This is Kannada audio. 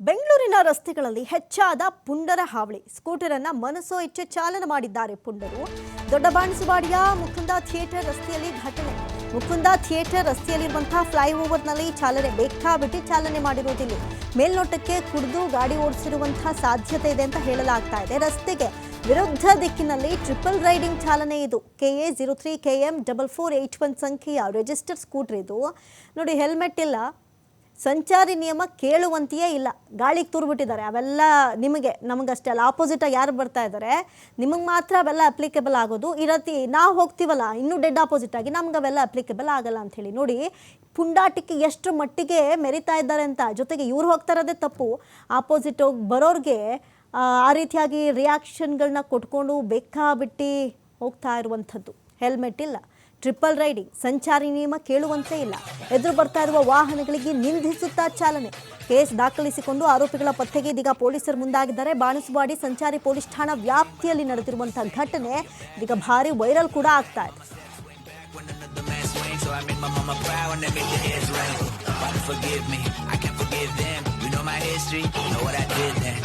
ಬೆಂಗಳೂರಿನ ರಸ್ತೆಗಳಲ್ಲಿ ಹೆಚ್ಚಾದ ಪುಂಡರ ಹಾವಳಿ. ಸ್ಕೂಟರ್ ಅನ್ನು ಮನಸೋ ಇಚ್ಛೆ ಚಾಲನೆ ಮಾಡಿದ್ದಾರೆ ಪುಂಡರು. ದೊಡ್ಡ ಬಾಣಸವಾಡಿಯ ಮುಕುಂದ ಥಿಯೇಟರ್ ರಸ್ತೆಯಲ್ಲಿ ಘಟನೆ. ಮುಕುಂದ ಥಿಯೇಟರ್ ರಸ್ತೆಯಲ್ಲಿರುವಂತಹ ಫ್ಲೈಓವರ್ನಲ್ಲಿ ಚಾಲನೆ ಬೇಕಾಬಿಟ್ಟು ಚಾಲನೆ ಮಾಡಿರುವುದಿಲ್ಲ. ಮೇಲ್ನೋಟಕ್ಕೆ ಕುಡಿದು ಗಾಡಿ ಓಡಿಸಿರುವಂತಹ ಸಾಧ್ಯತೆ ಇದೆ ಅಂತ ಹೇಳಲಾಗ್ತಾ ಇದೆ. ರಸ್ತೆಗೆ ವಿರುದ್ಧ ದಿಕ್ಕಿನಲ್ಲಿ ಟ್ರಿಪಲ್ ರೈಡಿಂಗ್ ಚಾಲನೆ ಇದು. KA 03 KM 4481 ಸಂಖ್ಯೆಯ ರಿಜಿಸ್ಟರ್ ಸ್ಕೂಟರ್ ಇದು. ನೋಡಿ, ಹೆಲ್ಮೆಟ್ ಇಲ್ಲ, ಸಂಚಾರಿ ನಿಯಮ ಕೇಳುವಂತೆಯೇ ಇಲ್ಲ, ಗಾಳಿಗೆ ತೂರ್ಬಿಟ್ಟಿದ್ದಾರೆ. ಅವೆಲ್ಲ ನಮಗಷ್ಟೇ ಅಲ್ಲ, ಆಪೋಸಿಟಾಗಿ ಯಾರು ಬರ್ತಾ ಇದ್ದಾರೆ ನಿಮಗೆ ಮಾತ್ರ ಅವೆಲ್ಲ ಅಪ್ಲಿಕೇಬಲ್ ಆಗೋದು. ಈ ರೀತಿ ನಾವು ಹೋಗ್ತೀವಲ್ಲ, ಇನ್ನೂ ಡೆಡ್ ಆಪೋಸಿಟ್ ಆಗಿ ನಮ್ಗೆ ಅವೆಲ್ಲ ಅಪ್ಲಿಕೇಬಲ್ ಆಗಲ್ಲ ಅಂಥೇಳಿ. ನೋಡಿ, ಪುಂಡಾಟಿಕೆ ಎಷ್ಟು ಮಟ್ಟಿಗೆ ಮೆರಿತಾ ಇದ್ದಾರೆ ಅಂತ. ಜೊತೆಗೆ ಇವ್ರು ಹೋಗ್ತಾ ಇರೋದೇ ತಪ್ಪು, ಆಪೋಸಿಟ್ ಹೋಗಿ ಬರೋರಿಗೆ ಆ ರೀತಿಯಾಗಿ ರಿಯಾಕ್ಷನ್ಗಳನ್ನ ಕೊಟ್ಕೊಂಡು ಬೇಕಾಬಿಟ್ಟು ಹೋಗ್ತಾ ಇರುವಂಥದ್ದು. ಹೆಲ್ಮೆಟ್ ಇಲ್ಲ, ಟ್ರಿಪಲ್ ರೈಡಿಂಗ್, ಸಂಚಾರಿ ನಿಯಮ ಕೇಳುವಂತೆ ಇಲ್ಲ, ಎದುರು ಬರ್ತಾ ಇರುವ ವಾಹನಗಳಿಗೆ ನಿಂದಿಸುತ್ತಾ ಚಾಲನೆ. ಕೇಸ್ ದಾಖಲಿಸಿಕೊಂಡು ಆರೋಪಿಗಳ ಪತ್ತೆಗೆ ಇದೀಗ ಪೊಲೀಸರು ಮುಂದಾಗಿದ್ದಾರೆ. ಬಾಣಸವಾಡಿ ಸಂಚಾರಿ ಪೊಲೀಸ್ ಠಾಣಾ ವ್ಯಾಪ್ತಿಯಲ್ಲಿ ನಡೆದಿರುವಂತಹ ಘಟನೆ ಇದೀಗ ಭಾರಿ ವೈರಲ್ ಕೂಡ ಆಗ್ತಾ ಇದೆ. Forgive me, I can't forgive them. You know my history, you know what I did then.